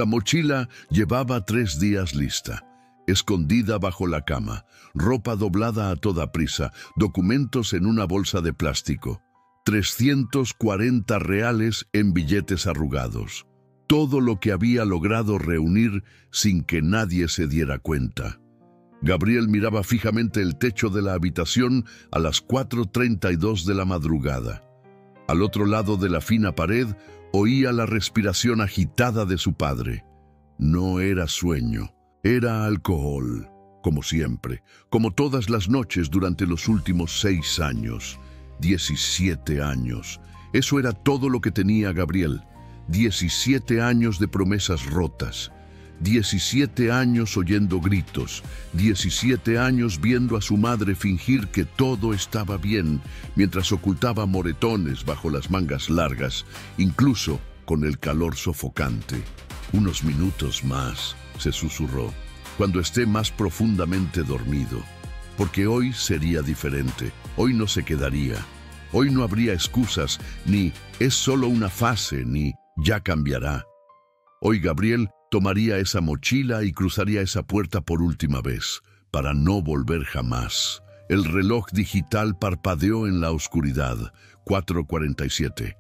La mochila llevaba 3 días lista, escondida bajo la cama, ropa doblada a toda prisa, documentos en una bolsa de plástico, 340 reales en billetes arrugados. Todo lo que había logrado reunir sin que nadie se diera cuenta. Gabriel miraba fijamente el techo de la habitación a las 4:32 de la madrugada. Al otro lado de la fina pared oía la respiración agitada de su padre. No era sueño, era alcohol, como siempre, como todas las noches durante los últimos 6 años. 17 años. Eso era todo lo que tenía Gabriel. 17 años de promesas rotas. 17 años oyendo gritos. 17 años viendo a su madre fingir que todo estaba bien, mientras ocultaba moretones bajo las mangas largas, incluso con el calor sofocante. «Unos minutos más», se susurró, «cuando esté más profundamente dormido. Porque hoy sería diferente, hoy no se quedaría. Hoy no habría excusas, ni es solo una fase, ni ya cambiará. Hoy Gabriel tomaría esa mochila y cruzaría esa puerta por última vez, para no volver jamás». El reloj digital parpadeó en la oscuridad, 4:47.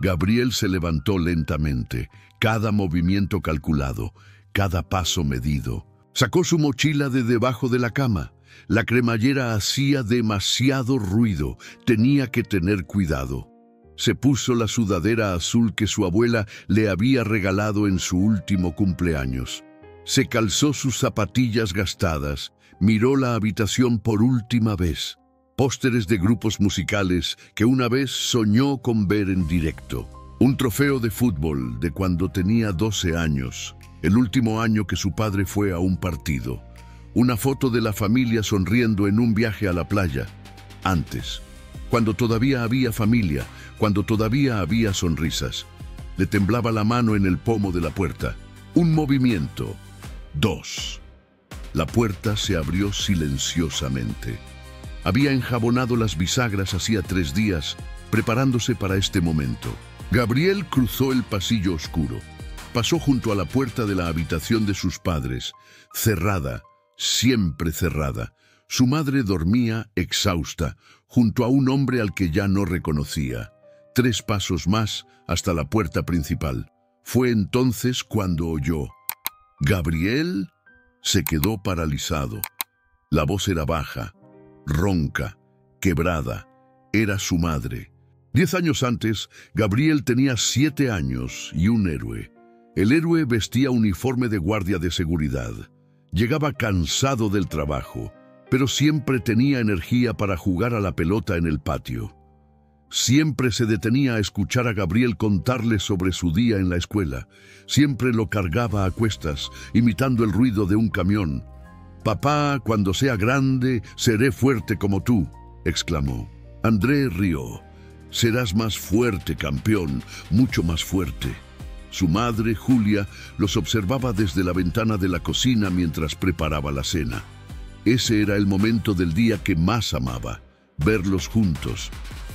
Gabriel se levantó lentamente, cada movimiento calculado, cada paso medido. Sacó su mochila de debajo de la cama. La cremallera hacía demasiado ruido, tenía que tener cuidado. Se puso la sudadera azul que su abuela le había regalado en su último cumpleaños. Se calzó sus zapatillas gastadas, miró la habitación por última vez. Pósteres de grupos musicales que una vez soñó con ver en directo. Un trofeo de fútbol de cuando tenía 12 años, el último año que su padre fue a un partido. Una foto de la familia sonriendo en un viaje a la playa. Antes, cuando todavía había familia, cuando todavía había sonrisas. Le temblaba la mano en el pomo de la puerta. Un movimiento. 2. La puerta se abrió silenciosamente. Había enjabonado las bisagras hacía 3 días, preparándose para este momento. Gabriel cruzó el pasillo oscuro. Pasó junto a la puerta de la habitación de sus padres, cerrada, siempre cerrada. Su madre dormía, exhausta, junto a un hombre al que ya no reconocía. 3 pasos más hasta la puerta principal. Fue entonces cuando oyó. «¿Gabriel?» Se quedó paralizado. La voz era baja, ronca, quebrada. Era su madre. 10 años antes, Gabriel tenía 7 años y un héroe. El héroe vestía uniforme de guardia de seguridad. Llegaba cansado del trabajo, pero siempre tenía energía para jugar a la pelota en el patio. Siempre se detenía a escuchar a Gabriel contarle sobre su día en la escuela. Siempre lo cargaba a cuestas, imitando el ruido de un camión. «Papá, cuando sea grande, seré fuerte como tú», exclamó. André rió. «Serás más fuerte, campeón, mucho más fuerte». Su madre, Julia, los observaba desde la ventana de la cocina mientras preparaba la cena. Ese era el momento del día que más amaba, verlos juntos.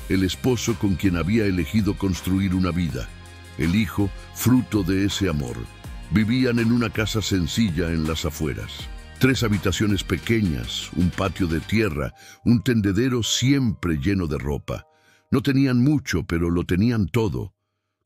El esposo con quien había elegido construir una vida. El hijo, fruto de ese amor. Vivían en una casa sencilla en las afueras. 3 habitaciones pequeñas, un patio de tierra, un tendedero siempre lleno de ropa. No tenían mucho, pero lo tenían todo.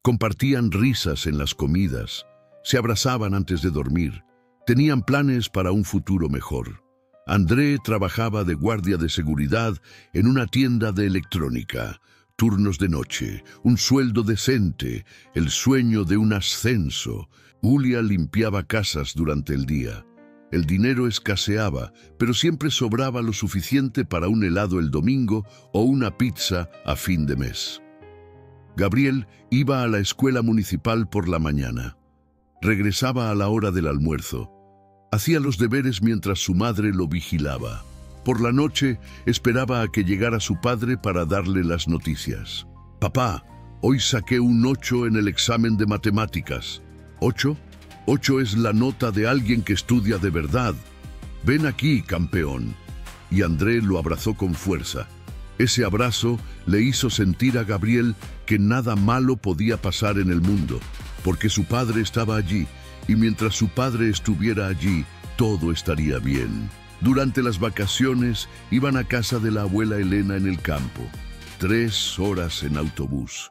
Compartían risas en las comidas. Se abrazaban antes de dormir. Tenían planes para un futuro mejor. André trabajaba de guardia de seguridad en una tienda de electrónica. Turnos de noche, un sueldo decente, el sueño de un ascenso. Julia limpiaba casas durante el día. El dinero escaseaba, pero siempre sobraba lo suficiente para un helado el domingo o una pizza a fin de mes. Gabriel iba a la escuela municipal por la mañana. Regresaba a la hora del almuerzo. Hacía los deberes mientras su madre lo vigilaba. Por la noche esperaba a que llegara su padre para darle las noticias. «Papá, hoy saqué un 8 en el examen de matemáticas». «¿8? 8 es la nota de alguien que estudia de verdad. Ven aquí, campeón». Y André lo abrazó con fuerza. Ese abrazo le hizo sentir a Gabriel que nada malo podía pasar en el mundo, porque su padre estaba allí, y mientras su padre estuviera allí, todo estaría bien. Durante las vacaciones iban a casa de la abuela Elena en el campo. 3 horas en autobús.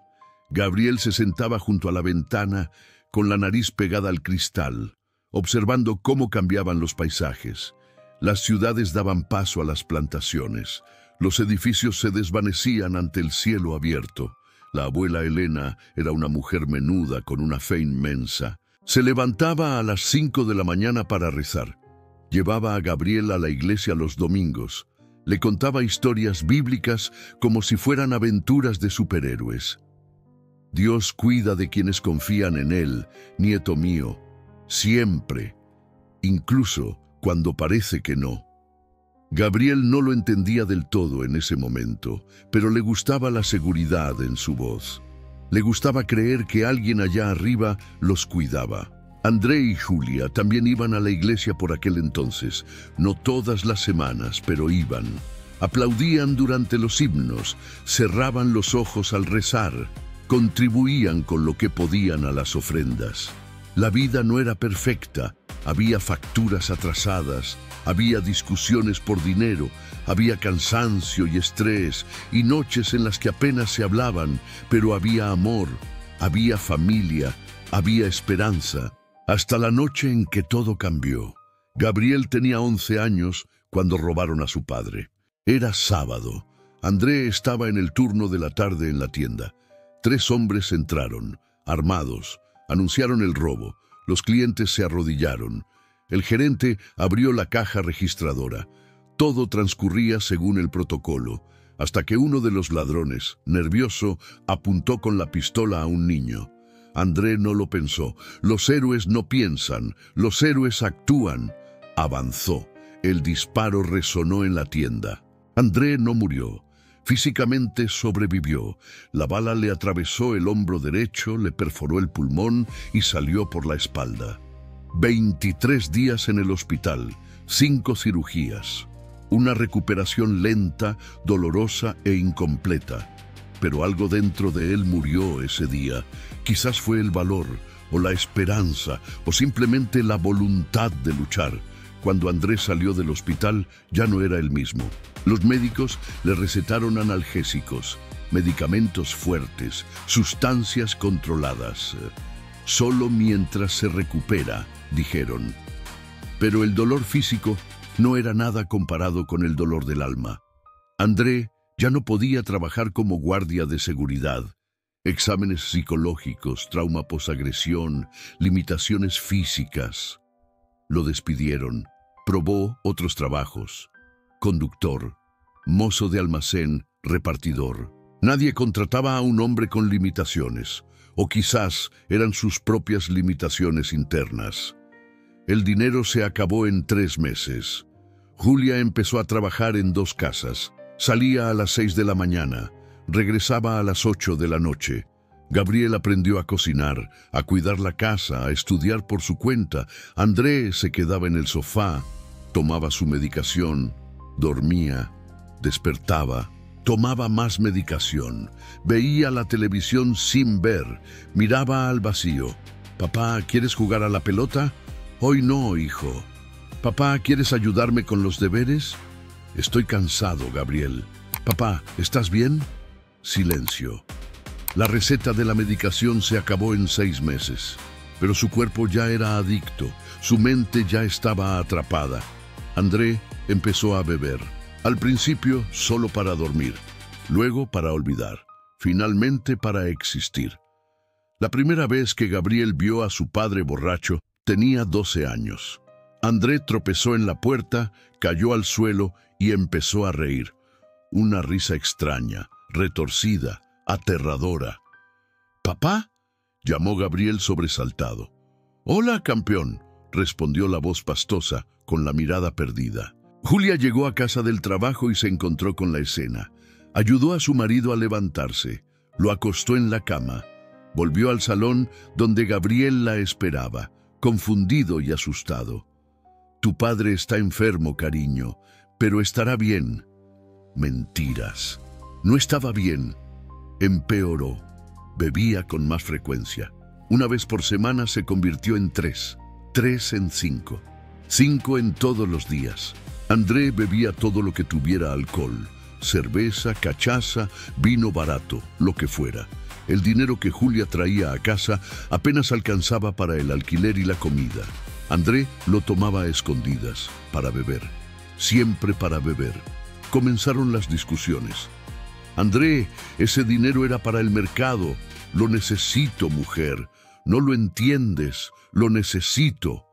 Gabriel se sentaba junto a la ventana con la nariz pegada al cristal, observando cómo cambiaban los paisajes. Las ciudades daban paso a las plantaciones. Los edificios se desvanecían ante el cielo abierto. La abuela Elena era una mujer menuda con una fe inmensa. Se levantaba a las 5 de la mañana para rezar. Llevaba a Gabriel a la iglesia los domingos. Le contaba historias bíblicas como si fueran aventuras de superhéroes. Dios cuida de quienes confían en Él, nieto mío, siempre, incluso cuando parece que no. Gabriel no lo entendía del todo en ese momento, pero le gustaba la seguridad en su voz. Le gustaba creer que alguien allá arriba los cuidaba. André y Julia también iban a la iglesia por aquel entonces, no todas las semanas, pero iban. Aplaudían durante los himnos, cerraban los ojos al rezar, contribuían con lo que podían a las ofrendas. La vida no era perfecta, había facturas atrasadas, había discusiones por dinero, había cansancio y estrés, y noches en las que apenas se hablaban, pero había amor, había familia, había esperanza. Hasta la noche en que todo cambió. Gabriel tenía 11 años cuando robaron a su padre. Era sábado. André estaba en el turno de la tarde en la tienda. 3 hombres entraron, armados, anunciaron el robo. Los clientes se arrodillaron. El gerente abrió la caja registradora. Todo transcurría según el protocolo, hasta que uno de los ladrones, nervioso, apuntó con la pistola a un niño. André no lo pensó. Los héroes no piensan, los héroes actúan. Avanzó. El disparo resonó en la tienda. André no murió. Físicamente sobrevivió. La bala le atravesó el hombro derecho, le perforó el pulmón y salió por la espalda. 23 días en el hospital, 5 cirugías. Una recuperación lenta, dolorosa e incompleta. Pero algo dentro de él murió ese día. Quizás fue el valor, o la esperanza, o simplemente la voluntad de luchar. Cuando Andrés salió del hospital, ya no era el mismo. Los médicos le recetaron analgésicos, medicamentos fuertes, sustancias controladas. Solo mientras se recupera, dijeron. Pero el dolor físico no era nada comparado con el dolor del alma. André ya no podía trabajar como guardia de seguridad. Exámenes psicológicos, trauma posagresión, limitaciones físicas. Lo despidieron. Probó otros trabajos. Conductor, mozo de almacén, repartidor. Nadie contrataba a un hombre con limitaciones, o quizás eran sus propias limitaciones internas. El dinero se acabó en 3 meses. Julia empezó a trabajar en 2 casas. Salía a las 6 de la mañana, regresaba a las 8 de la noche. Gabriel aprendió a cocinar, a cuidar la casa, a estudiar por su cuenta. André se quedaba en el sofá, tomaba su medicación, dormía, despertaba, tomaba más medicación, veía la televisión sin ver, miraba al vacío. «Papá, ¿quieres jugar a la pelota?» «Hoy no, hijo». «Papá, ¿quieres ayudarme con los deberes?» «Estoy cansado, Gabriel». «Papá, ¿estás bien?» Silencio. La receta de la medicación se acabó en 6 meses, pero su cuerpo ya era adicto, su mente ya estaba atrapada. André empezó a beber, al principio solo para dormir, luego para olvidar, finalmente para existir. La primera vez que Gabriel vio a su padre borracho, tenía 12 años. André tropezó en la puerta, cayó al suelo y empezó a reír. Una risa extraña, retorcida, aterradora. «¿Papá?», llamó Gabriel sobresaltado. «Hola, campeón», respondió la voz pastosa, con la mirada perdida. Julia llegó a casa del trabajo y se encontró con la escena. Ayudó a su marido a levantarse, lo acostó en la cama. Volvió al salón donde Gabriel la esperaba, confundido y asustado. «Tu padre está enfermo, cariño, pero estará bien». Mentiras. No estaba bien. Empeoró. Bebía con más frecuencia. Una vez por semana se convirtió en 3. 3 en 5. 5 en todos los días. André bebía todo lo que tuviera alcohol. Cerveza, cachaza, vino barato, lo que fuera. El dinero que Julia traía a casa apenas alcanzaba para el alquiler y la comida. André lo tomaba a escondidas, para beber. Siempre para beber. Comenzaron las discusiones. André, ese dinero era para el mercado. Lo necesito, mujer. No lo entiendes. Lo necesito.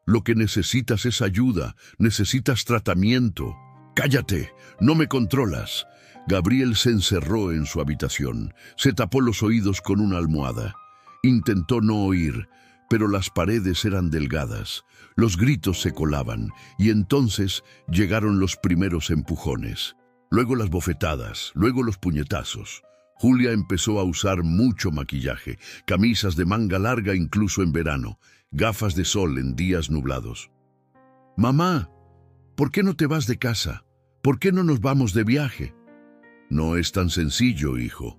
Lo que necesitas es ayuda. Necesitas tratamiento. Cállate. No me controlas. Gabriel se encerró en su habitación. Se tapó los oídos con una almohada. Intentó no oír, pero las paredes eran delgadas. Los gritos se colaban, y entonces llegaron los primeros empujones. Luego las bofetadas, luego los puñetazos. Julia empezó a usar mucho maquillaje, camisas de manga larga incluso en verano, gafas de sol en días nublados. «Mamá, ¿por qué no te vas de casa? ¿Por qué no nos vamos de viaje?» «No es tan sencillo, hijo».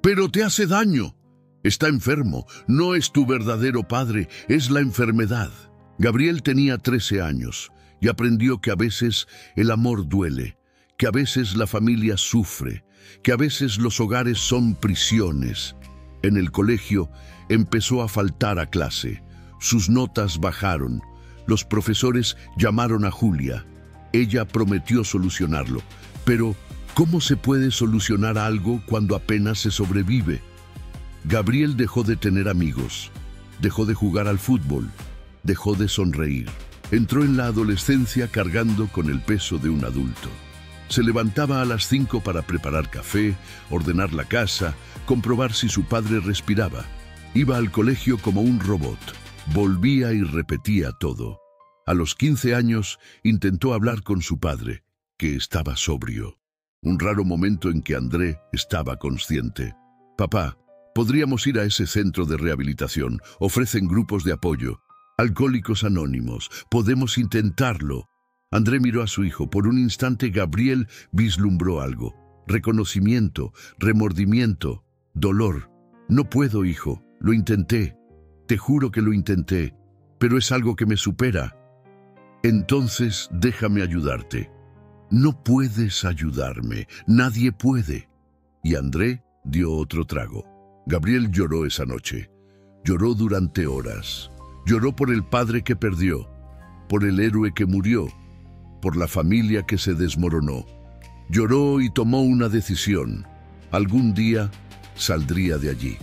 «Pero te hace daño. Está enfermo. No es tu verdadero padre, es la enfermedad». Gabriel tenía 13 años y aprendió que a veces el amor duele, que a veces la familia sufre, que a veces los hogares son prisiones. En el colegio empezó a faltar a clase. Sus notas bajaron. Los profesores llamaron a Julia. Ella prometió solucionarlo. Pero, ¿cómo se puede solucionar algo cuando apenas se sobrevive? Gabriel dejó de tener amigos, dejó de jugar al fútbol, dejó de sonreír. Entró en la adolescencia cargando con el peso de un adulto. Se levantaba a las 5 para preparar café, ordenar la casa, comprobar si su padre respiraba. Iba al colegio como un robot. Volvía y repetía todo. A los 15 años intentó hablar con su padre, que estaba sobrio. Un raro momento en que André estaba consciente. «Papá, podríamos ir a ese centro de rehabilitación. Ofrecen grupos de apoyo. Alcohólicos Anónimos. Podemos intentarlo». André miró a su hijo. Por un instante Gabriel vislumbró algo. Reconocimiento, remordimiento, dolor. «No puedo, hijo. Lo intenté. Te juro que lo intenté. Pero es algo que me supera». «Entonces déjame ayudarte». «No puedes ayudarme. Nadie puede». Y André dio otro trago. Gabriel lloró esa noche. Lloró durante horas. Lloró por el padre que perdió, por el héroe que murió, por la familia que se desmoronó. Lloró y tomó una decisión. Algún día saldría de allí.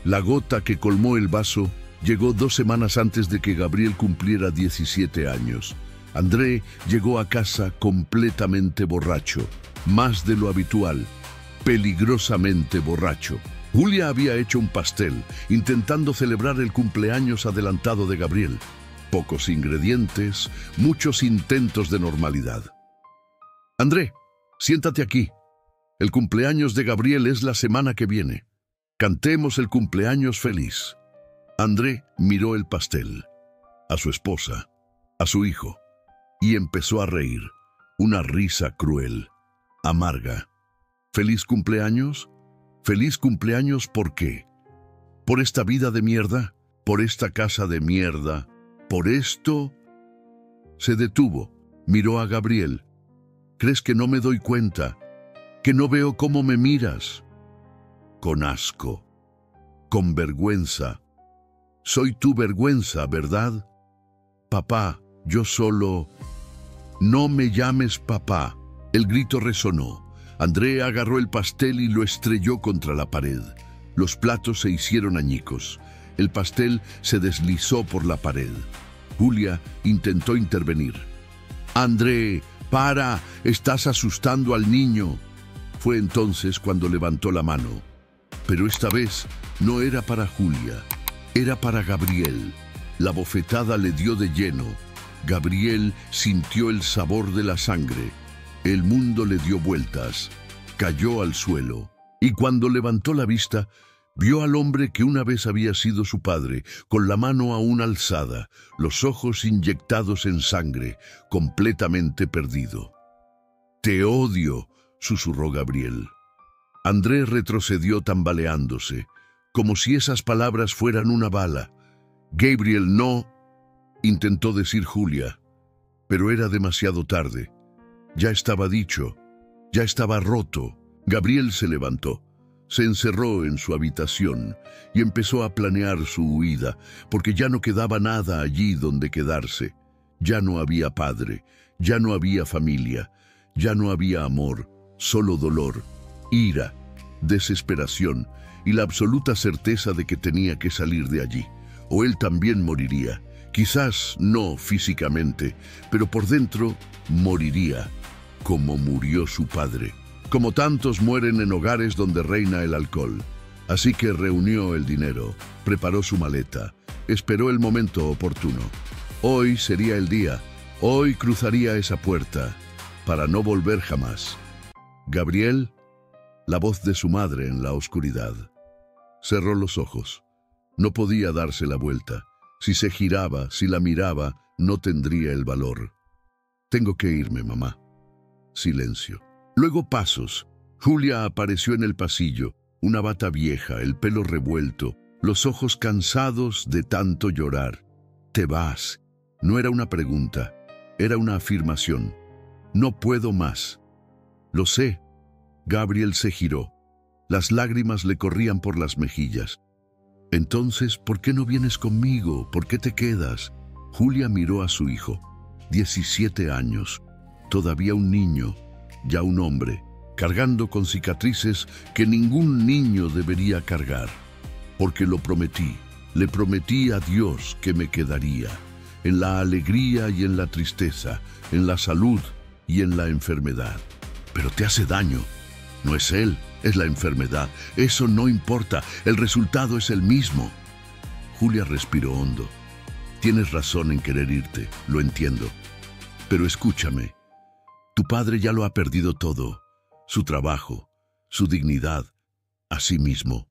La gota que colmó el vaso llegó 2 semanas antes de que Gabriel cumpliera 17 años. André llegó a casa completamente borracho, más de lo habitual, peligrosamente borracho. Julia había hecho un pastel, intentando celebrar el cumpleaños adelantado de Gabriel. Pocos ingredientes, muchos intentos de normalidad. «André, siéntate aquí. El cumpleaños de Gabriel es la semana que viene. Cantemos el cumpleaños feliz». André miró el pastel, a su esposa, a su hijo, y empezó a reír. Una risa cruel, amarga. «¿Feliz cumpleaños? ¿Feliz cumpleaños por qué? ¿Por esta vida de mierda? ¿Por esta casa de mierda? ¿Por esto?» Se detuvo, miró a Gabriel. «¿Crees que no me doy cuenta? ¿Que no veo cómo me miras?» «Con asco, con vergüenza. Soy tu vergüenza, ¿verdad? Papá, yo solo...» «No me llames papá». El grito resonó. André agarró el pastel y lo estrelló contra la pared. Los platos se hicieron añicos. El pastel se deslizó por la pared. Julia intentó intervenir. «André, para, estás asustando al niño». Fue entonces cuando levantó la mano. Pero esta vez no era para Julia, era para Gabriel. La bofetada le dio de lleno. Gabriel sintió el sabor de la sangre. El mundo le dio vueltas, cayó al suelo, y cuando levantó la vista, vio al hombre que una vez había sido su padre, con la mano aún alzada, los ojos inyectados en sangre, completamente perdido. «Te odio», susurró Gabriel. André retrocedió tambaleándose, como si esas palabras fueran una bala. «Gabriel, no, intentó decir Julia, pero era demasiado tarde. Ya estaba dicho, ya estaba roto. Gabriel se levantó, se encerró en su habitación y empezó a planear su huida, porque ya no quedaba nada allí donde quedarse. Ya no había padre, ya no había familia, ya no había amor, solo dolor, ira, desesperación y la absoluta certeza de que tenía que salir de allí, o él también moriría. Quizás no físicamente, pero por dentro moriría, como murió su padre, como tantos mueren en hogares donde reina el alcohol. Así que reunió el dinero, preparó su maleta, esperó el momento oportuno. Hoy sería el día, hoy cruzaría esa puerta, para no volver jamás. Gabriel, la voz de su madre en la oscuridad. Cerró los ojos. No podía darse la vuelta. Si se giraba, si la miraba, no tendría el valor. Tengo que irme, mamá. Silencio. Luego pasos. Julia apareció en el pasillo, una bata vieja, el pelo revuelto, los ojos cansados de tanto llorar. Te vas. No era una pregunta, era una afirmación. No puedo más. Lo sé. Gabriel se giró. Las lágrimas le corrían por las mejillas. Entonces, ¿por qué no vienes conmigo? ¿Por qué te quedas? Julia miró a su hijo. 17 años. Todavía un niño, ya un hombre, cargando con cicatrices que ningún niño debería cargar. Porque lo prometí. Le prometí a Dios que me quedaría. En la alegría y en la tristeza, en la salud y en la enfermedad. Pero te hace daño. No es él, es la enfermedad. Eso no importa, el resultado es el mismo. Julia respiró hondo. Tienes razón en querer irte, lo entiendo. Pero escúchame, tu padre ya lo ha perdido todo. Su trabajo, su dignidad, a sí mismo.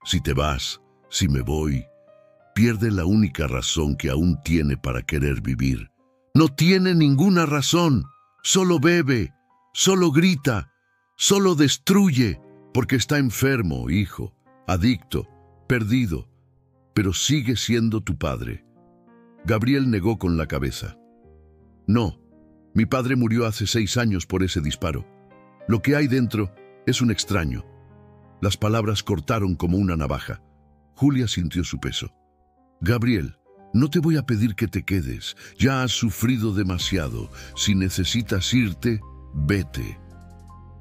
Si te vas, si me voy, pierde la única razón que aún tiene para querer vivir. No tiene ninguna razón. Solo bebe, solo grita, solo destruye, porque está enfermo, hijo, adicto, perdido, pero sigue siendo tu padre. Gabriel negó con la cabeza. No, mi padre murió hace 6 años por ese disparo. Lo que hay dentro es un extraño. Las palabras cortaron como una navaja. Julia sintió su peso. Gabriel, no te voy a pedir que te quedes. Ya has sufrido demasiado. Si necesitas irte, vete.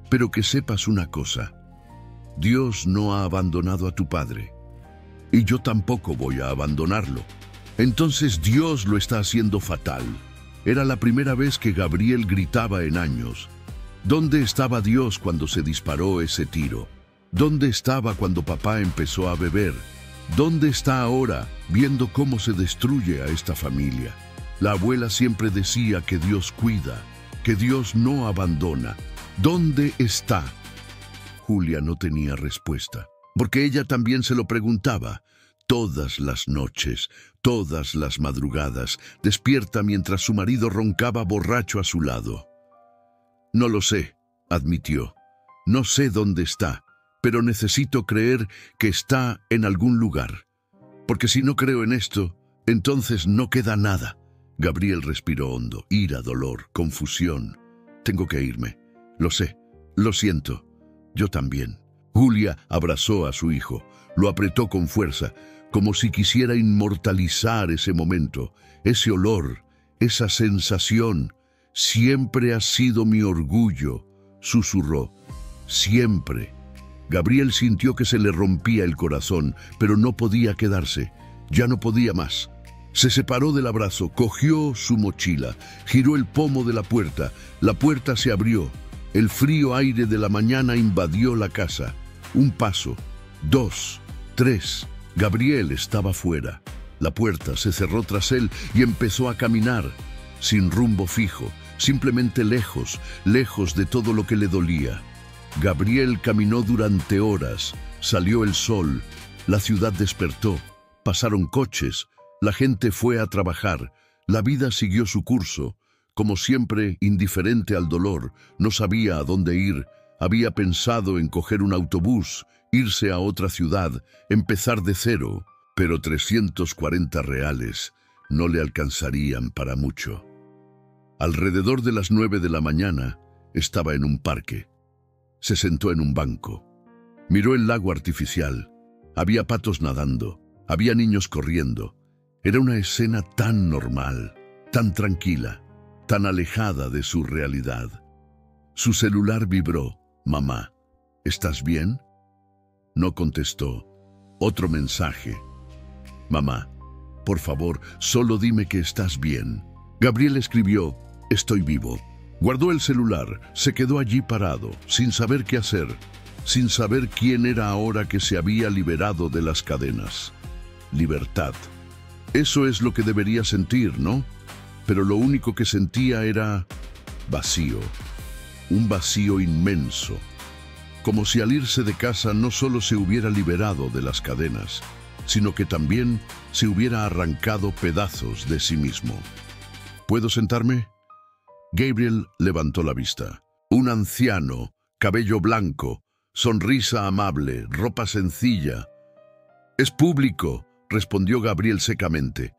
Pero que sepas una cosa. Dios no ha abandonado a tu padre. Y yo tampoco voy a abandonarlo. Entonces Dios lo está haciendo fatal. Era la primera vez que Gabriel gritaba en años. ¿Dónde estaba Dios cuando se disparó ese tiro? ¿Dónde estaba cuando papá empezó a beber? ¿Dónde está ahora, viendo cómo se destruye a esta familia? La abuela siempre decía que Dios cuida, que Dios no abandona. ¿Dónde está? Julia no tenía respuesta, porque ella también se lo preguntaba. Todas las noches, todas las madrugadas, despierta mientras su marido roncaba borracho a su lado. No lo sé, admitió. No sé dónde está, pero necesito creer que está en algún lugar. Porque si no creo en esto, entonces no queda nada. Gabriel respiró hondo, ira, dolor, confusión. Tengo que irme. Lo sé, lo siento. Yo también. Julia abrazó a su hijo, lo apretó con fuerza, como si quisiera inmortalizar ese momento, ese olor, esa sensación. Siempre has sido mi orgullo, susurró. Siempre. Gabriel sintió que se le rompía el corazón, pero no podía quedarse. Ya no podía más. Se separó del abrazo, cogió su mochila, giró el pomo de la puerta se abrió. El frío aire de la mañana invadió la casa. Un paso, 2, 3. Gabriel estaba fuera. La puerta se cerró tras él y empezó a caminar, sin rumbo fijo, simplemente lejos, lejos de todo lo que le dolía. Gabriel caminó durante horas, salió el sol, la ciudad despertó, pasaron coches, la gente fue a trabajar, la vida siguió su curso. Como siempre, indiferente al dolor, no sabía a dónde ir, había pensado en coger un autobús, irse a otra ciudad, empezar de cero, pero 340 reales no le alcanzarían para mucho. Alrededor de las 9 de la mañana estaba en un parque. Se sentó en un banco. Miró el lago artificial. Había patos nadando. Había niños corriendo. Era una escena tan normal, tan tranquila, tan alejada de su realidad. Su celular vibró. «Mamá, ¿estás bien?». No contestó. Otro mensaje. «Mamá, por favor, solo dime que estás bien». Gabriel escribió: «Estoy vivo». Guardó el celular, se quedó allí parado, sin saber qué hacer, sin saber quién era ahora que se había liberado de las cadenas. Libertad. Eso es lo que debería sentir, ¿no? Pero lo único que sentía era vacío. Un vacío inmenso. Como si al irse de casa no solo se hubiera liberado de las cadenas, sino que también se hubiera arrancado pedazos de sí mismo. ¿Puedo sentarme? Gabriel levantó la vista. Un anciano, cabello blanco, sonrisa amable, ropa sencilla. «Es público», respondió Gabriel secamente.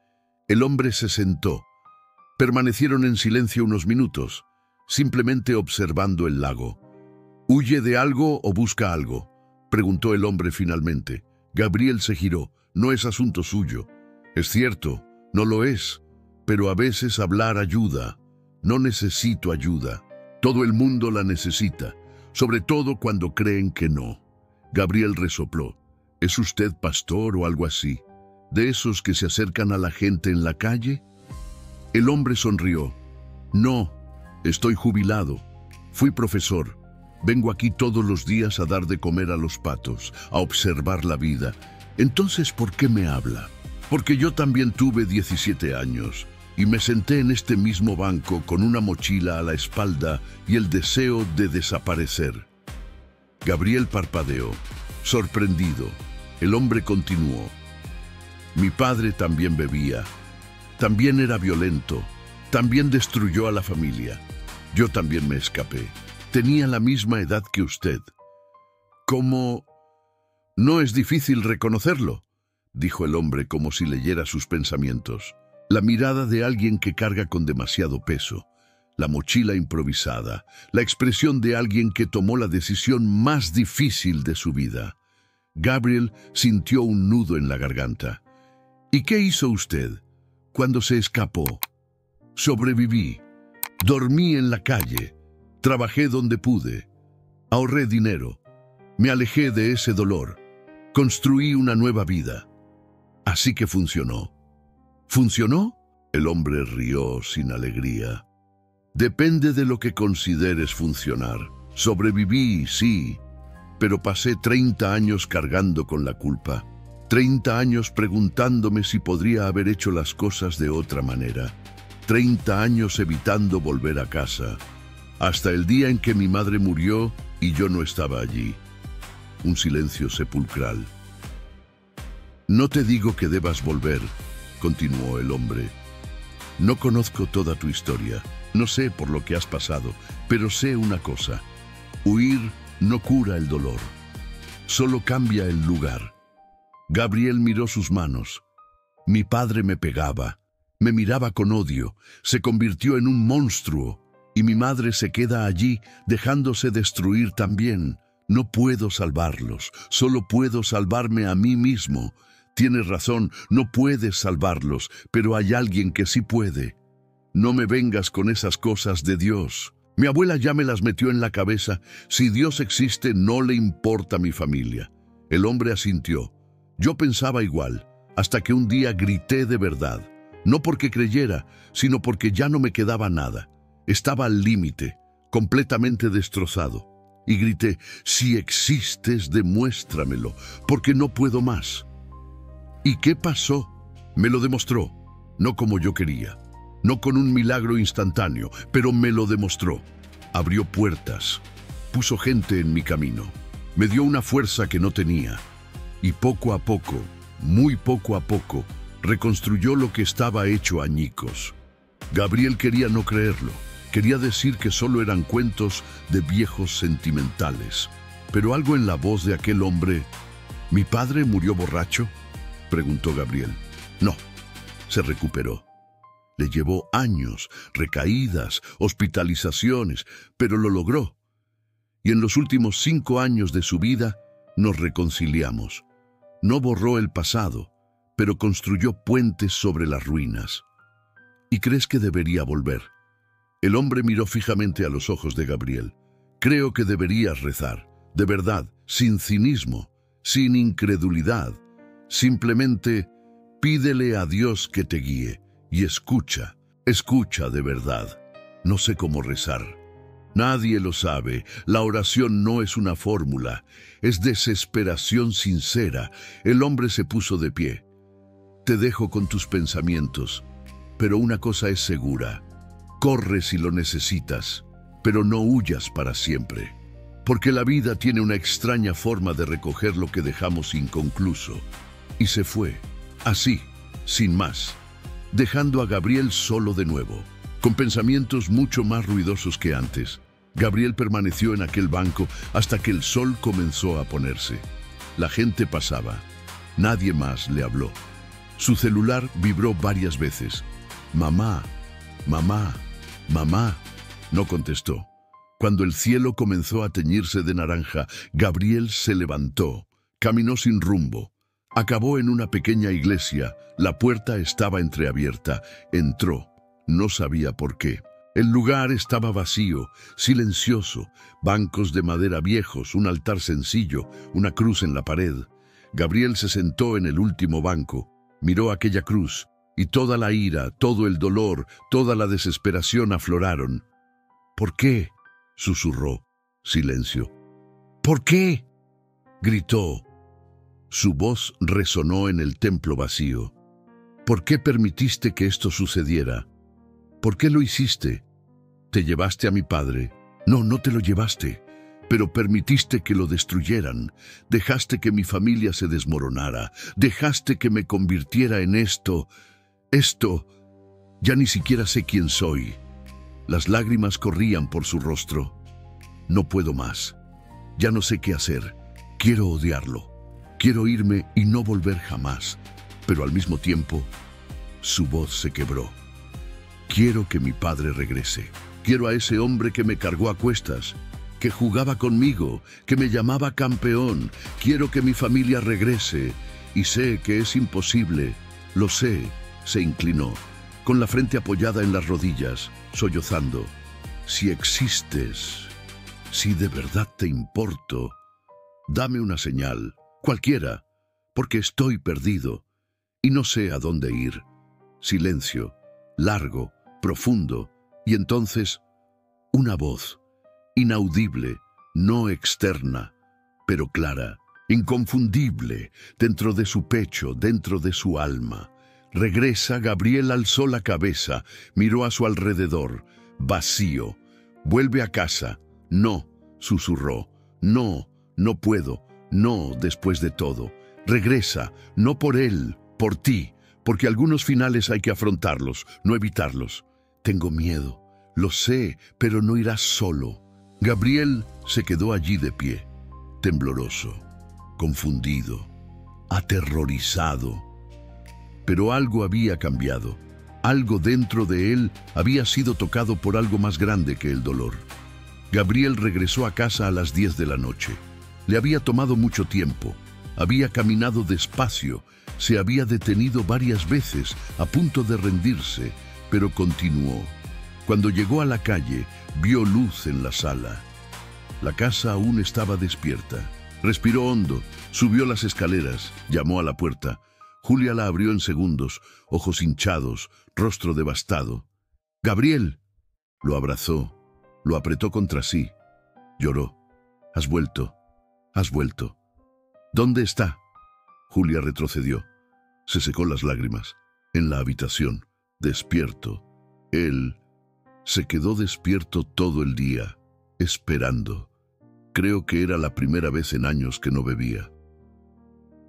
El hombre se sentó. Permanecieron en silencio unos minutos, simplemente observando el lago. «¿Huye de algo o busca algo?», preguntó el hombre finalmente. Gabriel se giró. «No es asunto suyo». «Es cierto, no lo es, pero a veces hablar ayuda». «No necesito ayuda. Todo el mundo la necesita, sobre todo cuando creen que no». Gabriel resopló. «¿Es usted pastor o algo así? ¿De esos que se acercan a la gente en la calle?». El hombre sonrió. «No, estoy jubilado. Fui profesor. Vengo aquí todos los días a dar de comer a los patos, a observar la vida. Entonces, ¿por qué me habla? Porque yo también tuve 17 años. Y me senté en este mismo banco con una mochila a la espalda y el deseo de desaparecer». Gabriel parpadeó, sorprendido. El hombre continuó. «Mi padre también bebía, también era violento, también destruyó a la familia. Yo también me escapé. Tenía la misma edad que usted». «¿Cómo? No es difícil reconocerlo», dijo el hombre como si leyera sus pensamientos. La mirada de alguien que carga con demasiado peso, la mochila improvisada, la expresión de alguien que tomó la decisión más difícil de su vida. Gabriel sintió un nudo en la garganta. «¿Y qué hizo usted cuando se escapó?» «Sobreviví. Dormí en la calle. Trabajé donde pude. Ahorré dinero. Me alejé de ese dolor. Construí una nueva vida. Así que funcionó». «¿Funcionó?». El hombre rió sin alegría. «Depende de lo que consideres funcionar. Sobreviví, sí, pero pasé 30 años cargando con la culpa. 30 años preguntándome si podría haber hecho las cosas de otra manera. 30 años evitando volver a casa. Hasta el día en que mi madre murió y yo no estaba allí». Un silencio sepulcral. «No te digo que debas volver», continuó el hombre. «No conozco toda tu historia, no sé por lo que has pasado, pero sé una cosa. Huir no cura el dolor, solo cambia el lugar». Gabriel miró sus manos. «Mi padre me pegaba, me miraba con odio, se convirtió en un monstruo, y mi madre se queda allí dejándose destruir también. No puedo salvarlos, solo puedo salvarme a mí mismo. Tienes razón, no puedes salvarlos, pero hay alguien que sí puede. No me vengas con esas cosas de Dios. Mi abuela ya me las metió en la cabeza. Si Dios existe, no le importa mi familia». El hombre asintió. Yo pensaba igual, hasta que un día grité de verdad. No porque creyera, sino porque ya no me quedaba nada. Estaba al límite, completamente destrozado. Y grité: «Si existes, demuéstramelo, porque no puedo más». ¿Y qué pasó? Me lo demostró, no como yo quería, no con un milagro instantáneo, pero me lo demostró. Abrió puertas, puso gente en mi camino, me dio una fuerza que no tenía, y poco a poco, muy poco a poco, reconstruyó lo que estaba hecho añicos. Gabriel quería no creerlo, quería decir que solo eran cuentos de viejos sentimentales, pero algo en la voz de aquel hombre... «¿Mi padre murió borracho?», preguntó Gabriel. «No, Se recuperó. Le llevó años, recaídas, hospitalizaciones, pero lo logró. Y en los últimos 5 años de su vida nos reconciliamos. No borró el pasado, pero construyó puentes sobre las ruinas. ¿Y crees que debería volver? El hombre miró fijamente a los ojos de Gabriel. Creo que deberías rezar, de verdad, sin cinismo, sin incredulidad. Simplemente pídele a Dios que te guíe y escucha de verdad. No sé cómo rezar. Nadie lo sabe. La oración no es una fórmula, es desesperación sincera. El hombre se puso de pie. Te dejo con tus pensamientos, pero una cosa es segura. Corre si lo necesitas, pero no huyas para siempre. Porque la vida tiene una extraña forma de recoger lo que dejamos inconcluso. Y se fue, así, sin más, dejando a Gabriel solo de nuevo, con pensamientos mucho más ruidosos que antes. Gabriel permaneció en aquel banco hasta que el sol comenzó a ponerse. La gente pasaba. Nadie más le habló. Su celular vibró varias veces. Mamá, mamá, mamá. No contestó. Cuando el cielo comenzó a teñirse de naranja, Gabriel se levantó, caminó sin rumbo. Acabó en una pequeña iglesia. La puerta estaba entreabierta. Entró. No sabía por qué. El lugar estaba vacío, silencioso, bancos de madera viejos, un altar sencillo, una cruz en la pared. Gabriel se sentó en el último banco, miró aquella cruz, y toda la ira, todo el dolor, toda la desesperación afloraron. ¿Por qué?, susurró. Silencio. ¿Por qué?, gritó. Su voz resonó en el templo vacío. ¿Por qué permitiste que esto sucediera? ¿Por qué lo hiciste? ¿Te llevaste a mi padre? No, no te lo llevaste, pero permitiste que lo destruyeran. Dejaste que mi familia se desmoronara. Dejaste que me convirtiera en esto. Ya ni siquiera sé quién soy. Las lágrimas corrían por su rostro. No puedo más. Ya no sé qué hacer. Quiero odiarlo. Quiero irme y no volver jamás. Pero al mismo tiempo, su voz se quebró. Quiero que mi padre regrese. Quiero a ese hombre que me cargó a cuestas, que jugaba conmigo, que me llamaba campeón. Quiero que mi familia regrese. Y sé que es imposible. Lo sé. Se inclinó, con la frente apoyada en las rodillas, sollozando. Si existes, si de verdad te importo, dame una señal, cualquiera, porque estoy perdido y no sé a dónde ir. Silencio, largo, profundo, y entonces una voz, inaudible, no externa, pero clara, inconfundible, dentro de su pecho, dentro de su alma. Regresa. Gabriel alzó la cabeza, miró a su alrededor, vacío. Vuelve a casa. No, susurró. No, no puedo. No, después de todo. Regresa, no por él, por ti, porque algunos finales hay que afrontarlos, no evitarlos. Tengo miedo, lo sé, pero no irás solo. Gabriel se quedó allí de pie, tembloroso, confundido, aterrorizado. Pero algo había cambiado. Algo dentro de él había sido tocado por algo más grande que el dolor. Gabriel regresó a casa a las 10 de la noche. Le había tomado mucho tiempo. Había caminado despacio. Se había detenido varias veces, a punto de rendirse, pero continuó. Cuando llegó a la calle, vio luz en la sala. La casa aún estaba despierta. Respiró hondo, subió las escaleras, llamó a la puerta. Julia la abrió en segundos, ojos hinchados, rostro devastado. ¡Gabriel! Lo abrazó, lo apretó contra sí. Lloró. «Has vuelto, has vuelto». «¿Dónde está?» Julia retrocedió. Se secó las lágrimas. En la habitación, despierto. Él se quedó despierto todo el día, esperando. Creo que era la primera vez en años que no bebía.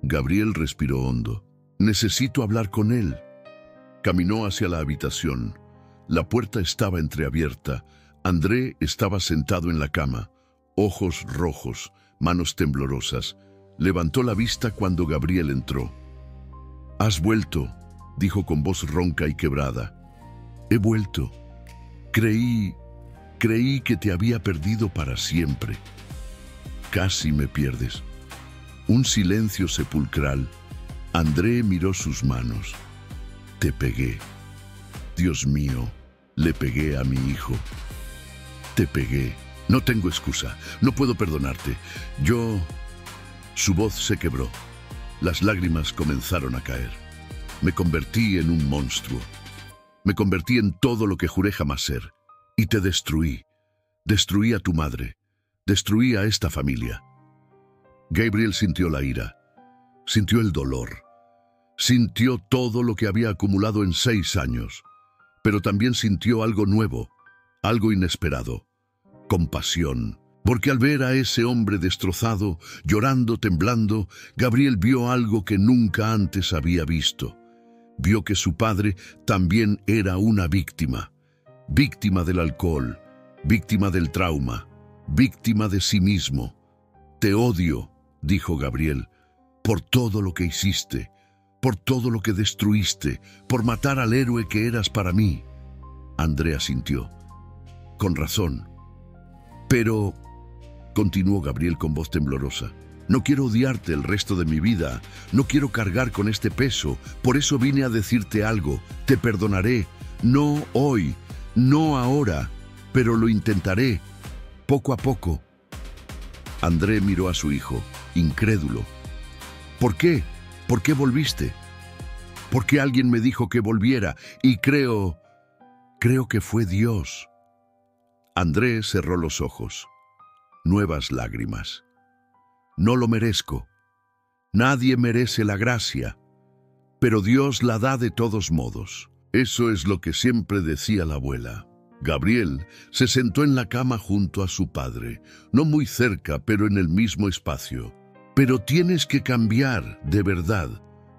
Gabriel respiró hondo. Necesito hablar con él. Caminó hacia la habitación. La puerta estaba entreabierta. André estaba sentado en la cama, ojos rojos, manos temblorosas. Levantó la vista cuando Gabriel entró. «Has vuelto», dijo con voz ronca y quebrada. He vuelto. Creí que te había perdido para siempre. Casi me pierdes. Un silencio sepulcral. André miró sus manos. Te pegué. Dios mío, le pegué a mi hijo. Te pegué. No tengo excusa. No puedo perdonarte. Su voz se quebró. Las lágrimas comenzaron a caer. Me convertí en un monstruo. Me convertí en todo lo que juré jamás ser. Y te destruí. Destruí a tu madre. Destruí a esta familia. Gabriel sintió la ira. Sintió el dolor. Sintió todo lo que había acumulado en 6 años. Pero también sintió algo nuevo, algo inesperado. Compasión. Porque al ver a ese hombre destrozado, llorando, temblando, Gabriel vio algo que nunca antes había visto. Vio que su padre también era una víctima. Víctima del alcohol, víctima del trauma, víctima de sí mismo. Te odio, dijo Gabriel, por todo lo que hiciste, por todo lo que destruiste, por matar al héroe que eras para mí. Andrea sintió. Con razón. Pero, continuó Gabriel con voz temblorosa, no quiero odiarte el resto de mi vida, no quiero cargar con este peso, por eso vine a decirte algo, te perdonaré, no hoy, no ahora, pero lo intentaré, poco a poco. André miró a su hijo, incrédulo. ¿Por qué? ¿Por qué volviste? Porque alguien me dijo que volviera, y creo que fue Dios. André cerró los ojos. Nuevas lágrimas. No lo merezco. Nadie merece la gracia, pero Dios la da de todos modos. Eso es lo que siempre decía la abuela. Gabriel se sentó en la cama junto a su padre, no muy cerca, pero en el mismo espacio. Pero tienes que cambiar, de verdad.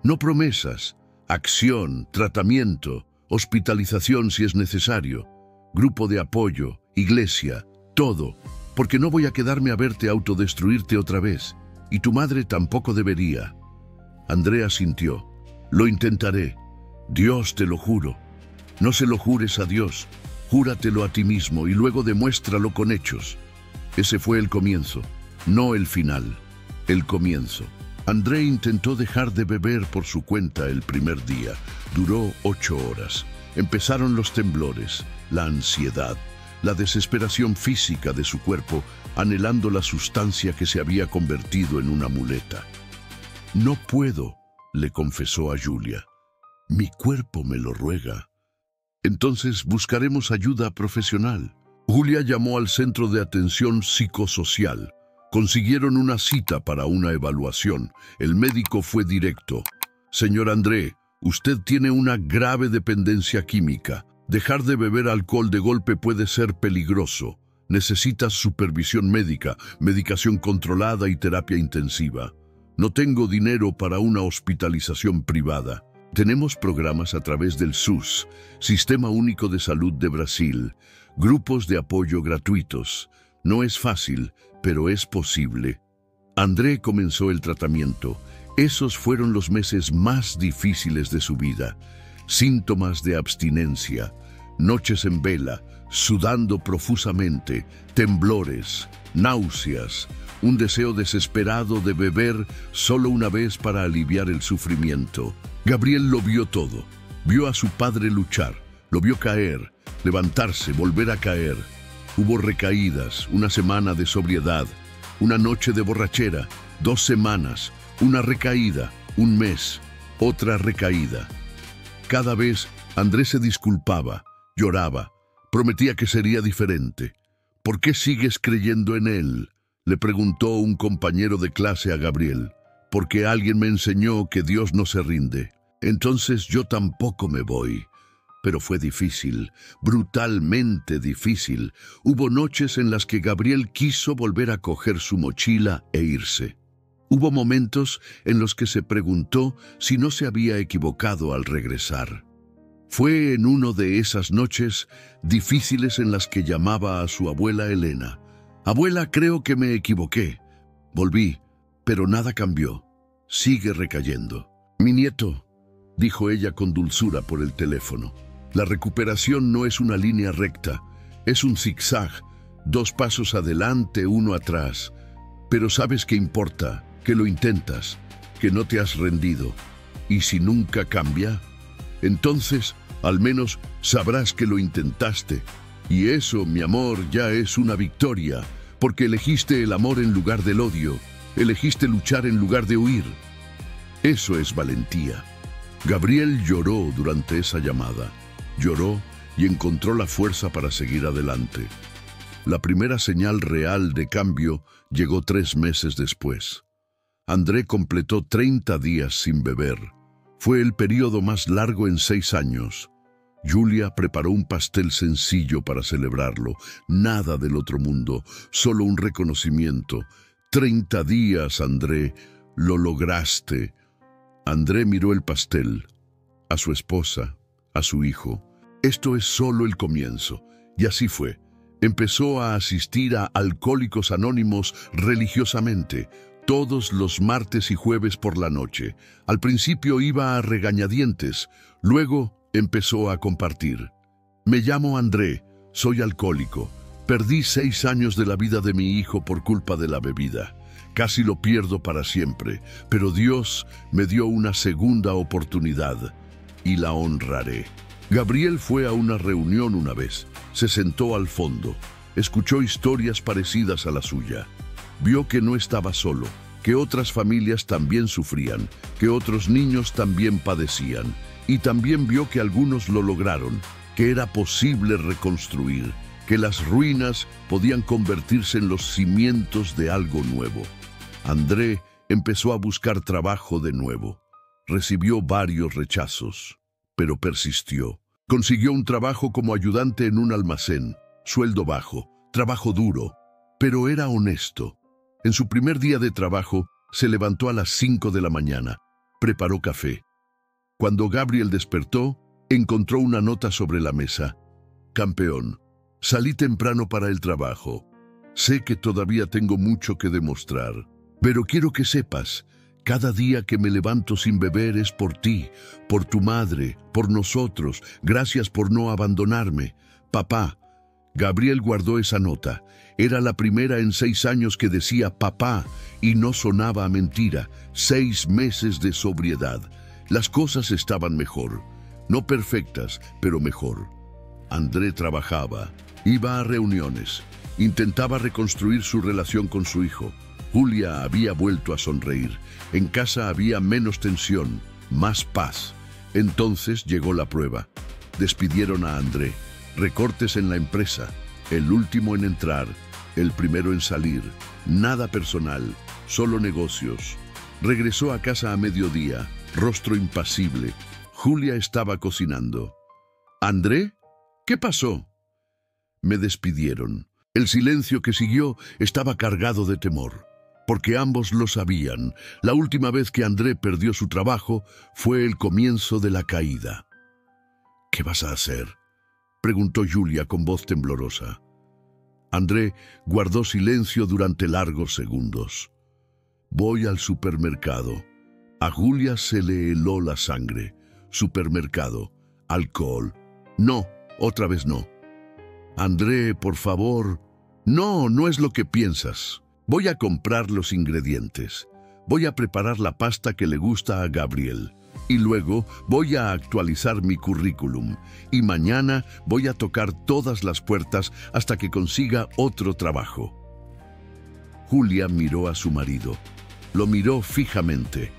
No promesas, acción, tratamiento, hospitalización si es necesario, grupo de apoyo, iglesia, todo, porque no voy a quedarme a verte autodestruirte otra vez, y tu madre tampoco debería. Andrea sintió. Lo intentaré. Dios, te lo juro. No se lo jures a Dios, júratelo a ti mismo y luego demuéstralo con hechos. Ese fue el comienzo, no el final, el comienzo. André intentó dejar de beber por su cuenta el primer día. Duró 8 horas. Empezaron los temblores, la ansiedad, la desesperación física de su cuerpo, anhelando la sustancia que se había convertido en una muleta. No puedo, le confesó a Julia. Mi cuerpo me lo ruega. Entonces buscaremos ayuda profesional. Julia llamó al centro de atención psicosocial. Consiguieron una cita para una evaluación. El médico fue directo. Señor André, usted tiene una grave dependencia química. Dejar de beber alcohol de golpe puede ser peligroso. Necesita supervisión médica, medicación controlada y terapia intensiva. No tengo dinero para una hospitalización privada. Tenemos programas a través del SUS, Sistema Único de Salud de Brasil, grupos de apoyo gratuitos. No es fácil, pero es posible. André comenzó el tratamiento. Esos fueron los meses más difíciles de su vida. Síntomas de abstinencia, noches en vela, sudando profusamente, temblores, náuseas, un deseo desesperado de beber solo una vez para aliviar el sufrimiento. Gabriel lo vio todo. Vio a su padre luchar, lo vio caer, levantarse, volver a caer. Hubo recaídas, una semana de sobriedad, una noche de borrachera, 2 semanas, una recaída, un mes, otra recaída. Cada vez Andrés se disculpaba, lloraba, prometía que sería diferente. ¿Por qué sigues creyendo en él?, le preguntó un compañero de clase a Gabriel. Porque alguien me enseñó que Dios no se rinde. Entonces yo tampoco me voy. Pero fue difícil, brutalmente difícil. Hubo noches en las que Gabriel quiso volver a coger su mochila e irse. Hubo momentos en los que se preguntó si no se había equivocado al regresar. Fue en una de esas noches difíciles en las que llamaba a su abuela Elena. Abuela, creo que me equivoqué. Volví, pero nada cambió. Sigue recayendo. Mi nieto, dijo ella con dulzura por el teléfono. La recuperación no es una línea recta, es un zigzag, 2 pasos adelante, 1 atrás. Pero ¿sabes qué importa? Que lo intentas, que no te has rendido. ¿Y si nunca cambia? Entonces, al menos sabrás que lo intentaste. Y eso, mi amor, ya es una victoria, porque elegiste el amor en lugar del odio, elegiste luchar en lugar de huir. Eso es valentía. Gabriel lloró durante esa llamada. Lloró y encontró la fuerza para seguir adelante. La primera señal real de cambio llegó 3 meses después. André completó 30 días sin beber. Fue el periodo más largo en 6 años. Julia preparó un pastel sencillo para celebrarlo. Nada del otro mundo, solo un reconocimiento. 30 días, André, lo lograste. André miró el pastel, a su esposa, a su hijo. Esto es solo el comienzo. Y así fue. Empezó a asistir a Alcohólicos Anónimos religiosamente, todos los martes y jueves por la noche. Al principio iba a regañadientes, luego empezó a compartir. Me llamo André, soy alcohólico. Perdí 6 años de la vida de mi hijo por culpa de la bebida. Casi lo pierdo para siempre, pero Dios me dio una segunda oportunidad y la honraré. Gabriel fue a una reunión una vez, se sentó al fondo, escuchó historias parecidas a la suya. Vio que no estaba solo, que otras familias también sufrían, que otros niños también padecían, y también vio que algunos lo lograron, que era posible reconstruir, que las ruinas podían convertirse en los cimientos de algo nuevo. André empezó a buscar trabajo de nuevo. Recibió varios rechazos, pero persistió. Consiguió un trabajo como ayudante en un almacén, sueldo bajo, trabajo duro, pero era honesto. En su primer día de trabajo, se levantó a las 5 de la mañana, preparó café. Cuando Gabriel despertó, encontró una nota sobre la mesa. Campeón, salí temprano para el trabajo. Sé que todavía tengo mucho que demostrar, pero quiero que sepas, cada día que me levanto sin beber es por ti, por tu madre, por nosotros. Gracias por no abandonarme. Papá. Gabriel guardó esa nota. Era la primera en 6 años que decía papá y no sonaba a mentira. 6 meses de sobriedad. Las cosas estaban mejor. No perfectas, pero mejor. André trabajaba, iba a reuniones, intentaba reconstruir su relación con su hijo. Julia había vuelto a sonreír. En casa había menos tensión, más paz. Entonces llegó la prueba. Despidieron a André. Recortes en la empresa. El último en entrar, el primero en salir. Nada personal, solo negocios. Regresó a casa a mediodía, rostro impasible. Julia estaba cocinando. ¿André? ¿Qué pasó? Me despidieron. El silencio que siguió estaba cargado de temor, porque ambos lo sabían. La última vez que André perdió su trabajo fue el comienzo de la caída. ¿Qué vas a hacer?, preguntó Julia con voz temblorosa. André guardó silencio durante largos segundos. Voy al supermercado. A Julia se le heló la sangre. Supermercado, alcohol. No, otra vez no. André, por favor. No, no es lo que piensas. Voy a comprar los ingredientes. Voy a preparar la pasta que le gusta a Gabriel. Y luego voy a actualizar mi currículum. Y mañana voy a tocar todas las puertas hasta que consiga otro trabajo. Julia miró a su marido. Lo miró fijamente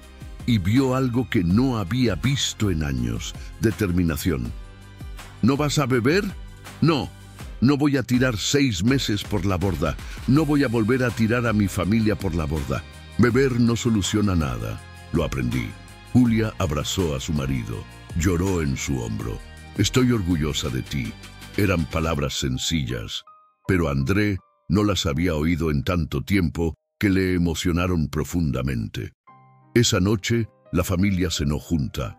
y vio algo que no había visto en años: determinación. ¿No vas a beber? No. No voy a tirar 6 meses por la borda. No voy a volver a tirar a mi familia por la borda. Beber no soluciona nada. Lo aprendí. Julia abrazó a su marido. Lloró en su hombro. Estoy orgullosa de ti. Eran palabras sencillas, pero André no las había oído en tanto tiempo que le emocionaron profundamente. Esa noche, la familia cenó junta.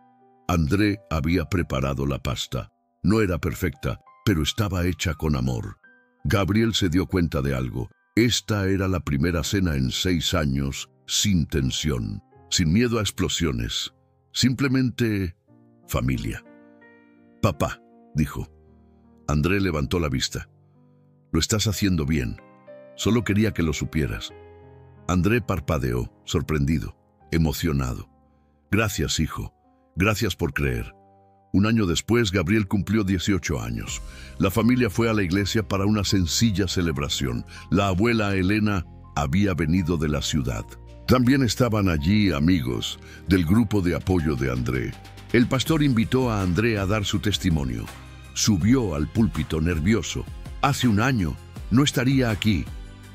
André había preparado la pasta. No era perfecta, pero estaba hecha con amor. Gabriel se dio cuenta de algo. Esta era la primera cena en 6 años, sin tensión, sin miedo a explosiones. Simplemente familia. Papá, dijo. André levantó la vista. Lo estás haciendo bien. Solo quería que lo supieras. André parpadeó, sorprendido, emocionado. Gracias, hijo. Gracias por creer. Un año después, Gabriel cumplió 18 años. La familia fue a la iglesia para una sencilla celebración. La abuela Elena había venido de la ciudad. También estaban allí amigos del grupo de apoyo de André. El pastor invitó a André a dar su testimonio. Subió al púlpito nervioso. Hace un año no estaría aquí.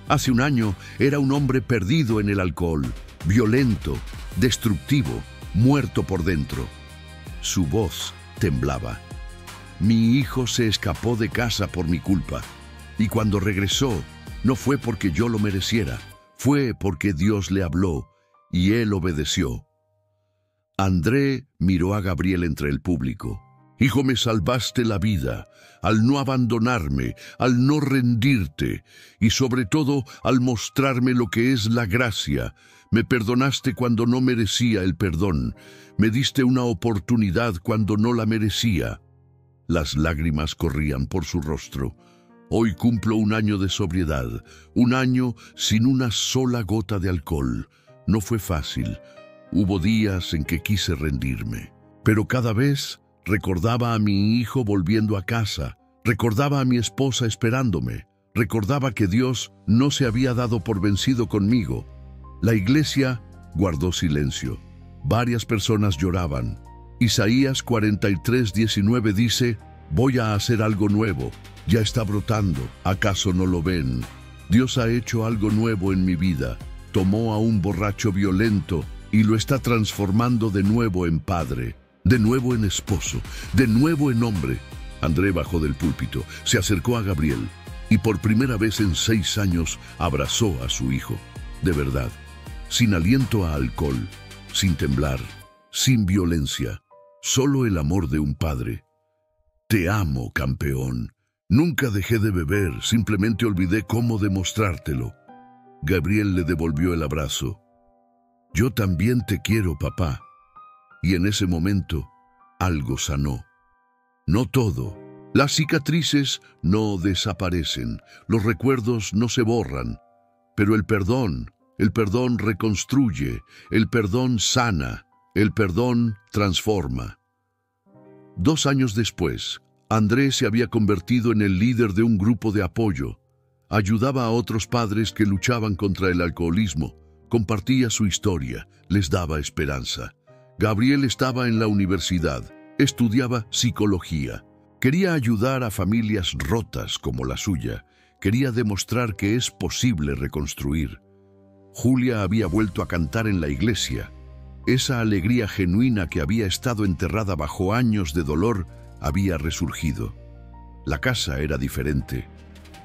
Hace un año era un hombre perdido en el alcohol, violento, destructivo, muerto por dentro. Su voz temblaba. Mi hijo se escapó de casa por mi culpa. Y cuando regresó, no fue porque yo lo mereciera. Fue porque Dios le habló y él obedeció. André miró a Gabriel entre el público. Hijo, me salvaste la vida al no abandonarme, al no rendirte y sobre todo al mostrarme lo que es la gracia. Me perdonaste cuando no merecía el perdón. Me diste una oportunidad cuando no la merecía. Las lágrimas corrían por su rostro. Hoy cumplo un año de sobriedad, un año sin una sola gota de alcohol. No fue fácil. Hubo días en que quise rendirme, pero cada vez recordaba a mi hijo volviendo a casa, recordaba a mi esposa esperándome, recordaba que Dios no se había dado por vencido conmigo. La iglesia guardó silencio. Varias personas lloraban. Isaías 43:19 dice: voy a hacer algo nuevo. Ya está brotando. ¿Acaso no lo ven? Dios ha hecho algo nuevo en mi vida. Tomó a un borracho violento y lo está transformando de nuevo en padre, de nuevo en esposo, de nuevo en hombre. André bajó del púlpito, se acercó a Gabriel y por primera vez en 6 años abrazó a su hijo. De verdad, sin aliento a alcohol, sin temblar, sin violencia, solo el amor de un padre. Te amo, campeón. Nunca dejé de beber, simplemente olvidé cómo demostrártelo. Gabriel le devolvió el abrazo. Yo también te quiero, papá. Y en ese momento, algo sanó. No todo. Las cicatrices no desaparecen, los recuerdos no se borran, pero el perdón reconstruye, el perdón sana, el perdón transforma. 2 años después, André se había convertido en el líder de un grupo de apoyo. Ayudaba a otros padres que luchaban contra el alcoholismo, compartía su historia, les daba esperanza. Gabriel estaba en la universidad, estudiaba psicología. Quería ayudar a familias rotas como la suya, quería demostrar que es posible reconstruir. Julia había vuelto a cantar en la iglesia. Esa alegría genuina que había estado enterrada bajo años de dolor había resurgido. La casa era diferente.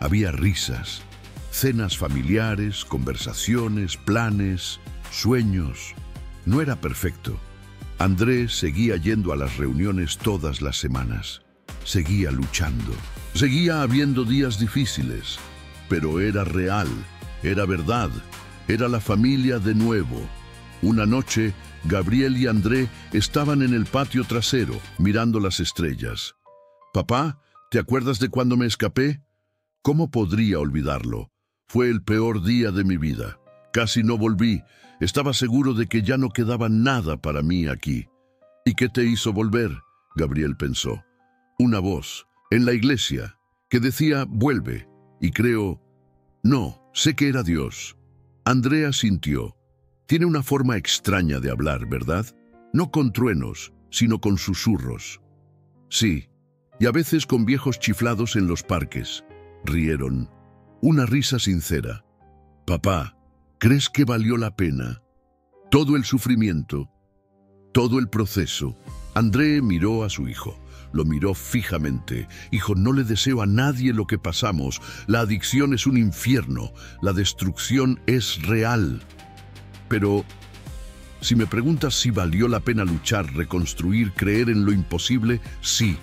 Había risas, cenas familiares, conversaciones, planes, sueños. No era perfecto. André seguía yendo a las reuniones todas las semanas. Seguía luchando. Seguía habiendo días difíciles. Pero era real, era verdad, era la familia de nuevo. Una noche, Gabriel y André estaban en el patio trasero, mirando las estrellas. «Papá, ¿te acuerdas de cuando me escapé? ¿Cómo podría olvidarlo? Fue el peor día de mi vida. Casi no volví. Estaba seguro de que ya no quedaba nada para mí aquí». «¿Y qué te hizo volver?», Gabriel pensó. Una voz, en la iglesia, que decía «vuelve». Y creo, no, sé que era Dios. Andrea sintió. Tiene una forma extraña de hablar, ¿verdad? No con truenos, sino con susurros. Sí, y a veces con viejos chiflados en los parques. Rieron. Una risa sincera. «Papá, ¿crees que valió la pena? Todo el sufrimiento, todo el proceso». André miró a su hijo. Lo miró fijamente. «Hijo, no le deseo a nadie lo que pasamos. La adicción es un infierno. La destrucción es real. Pero, si me preguntas si valió la pena luchar, reconstruir, creer en lo imposible, sí.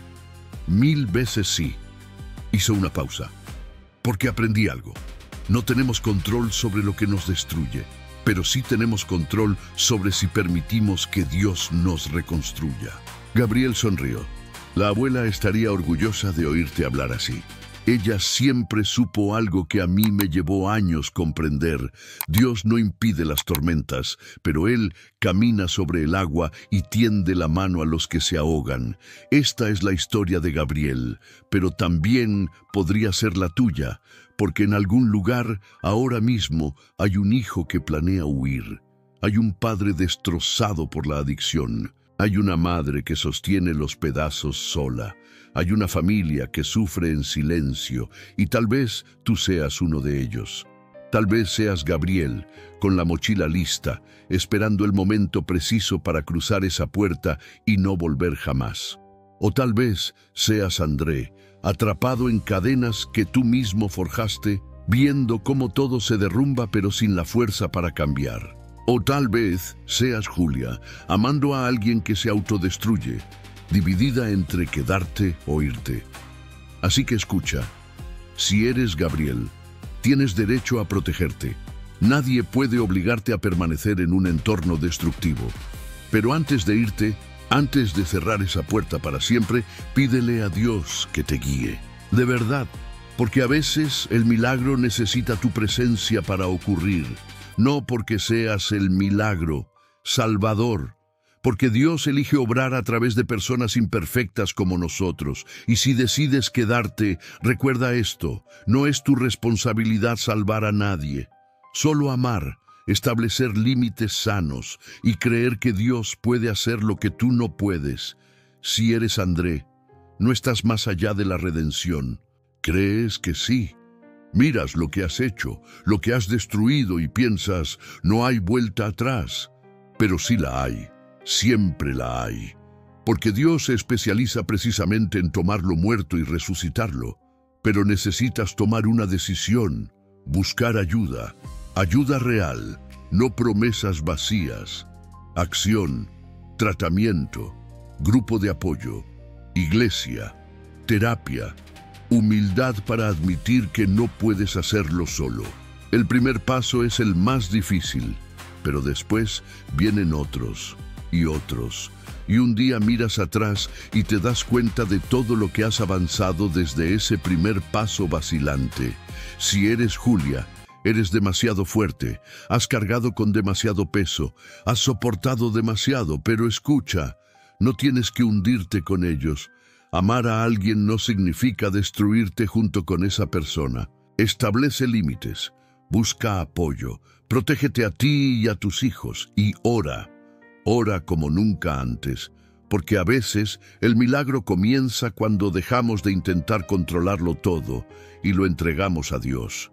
1000 veces sí». Hizo una pausa. «Porque aprendí algo. No tenemos control sobre lo que nos destruye, pero sí tenemos control sobre si permitimos que Dios nos reconstruya». Gabriel sonrió. La abuela estaría orgullosa de oírte hablar así. Ella siempre supo algo que a mí me llevó años comprender. Dios no impide las tormentas, pero Él camina sobre el agua y tiende la mano a los que se ahogan. Esta es la historia de Gabriel, pero también podría ser la tuya, porque en algún lugar, ahora mismo, hay un hijo que planea huir. Hay un padre destrozado por la adicción. Hay una madre que sostiene los pedazos sola. Hay una familia que sufre en silencio y tal vez tú seas uno de ellos. Tal vez seas Gabriel, con la mochila lista, esperando el momento preciso para cruzar esa puerta y no volver jamás. O tal vez seas André, atrapado en cadenas que tú mismo forjaste, viendo cómo todo se derrumba pero sin la fuerza para cambiar. O tal vez seas Julia, amando a alguien que se autodestruye, dividida entre quedarte o irte. Así que escucha, si eres Gabriel, tienes derecho a protegerte. Nadie puede obligarte a permanecer en un entorno destructivo. Pero antes de irte, antes de cerrar esa puerta para siempre, pídele a Dios que te guíe. De verdad, porque a veces el milagro necesita tu presencia para ocurrir. No porque seas el milagro, Salvador, porque Dios elige obrar a través de personas imperfectas como nosotros. Y si decides quedarte, recuerda esto, no es tu responsabilidad salvar a nadie. Solo amar, establecer límites sanos y creer que Dios puede hacer lo que tú no puedes. Si eres André, no estás más allá de la redención. ¿Crees que sí? Miras lo que has hecho, lo que has destruido y piensas, no hay vuelta atrás. Pero sí la hay, siempre la hay. Porque Dios se especializa precisamente en tomar lo muerto y resucitarlo. Pero necesitas tomar una decisión, buscar ayuda, ayuda real, no promesas vacías. Acción, tratamiento, grupo de apoyo, iglesia, terapia, humildad para admitir que no puedes hacerlo solo. El primer paso es el más difícil, pero después vienen otros y otros. Y un día miras atrás y te das cuenta de todo lo que has avanzado desde ese primer paso vacilante. Si eres Julia, eres demasiado fuerte, has cargado con demasiado peso, has soportado demasiado, pero escucha, no tienes que hundirte con ellos. Amar a alguien no significa destruirte junto con esa persona. Establece límites, busca apoyo, protégete a ti y a tus hijos y ora. Ora como nunca antes, porque a veces el milagro comienza cuando dejamos de intentar controlarlo todo y lo entregamos a Dios.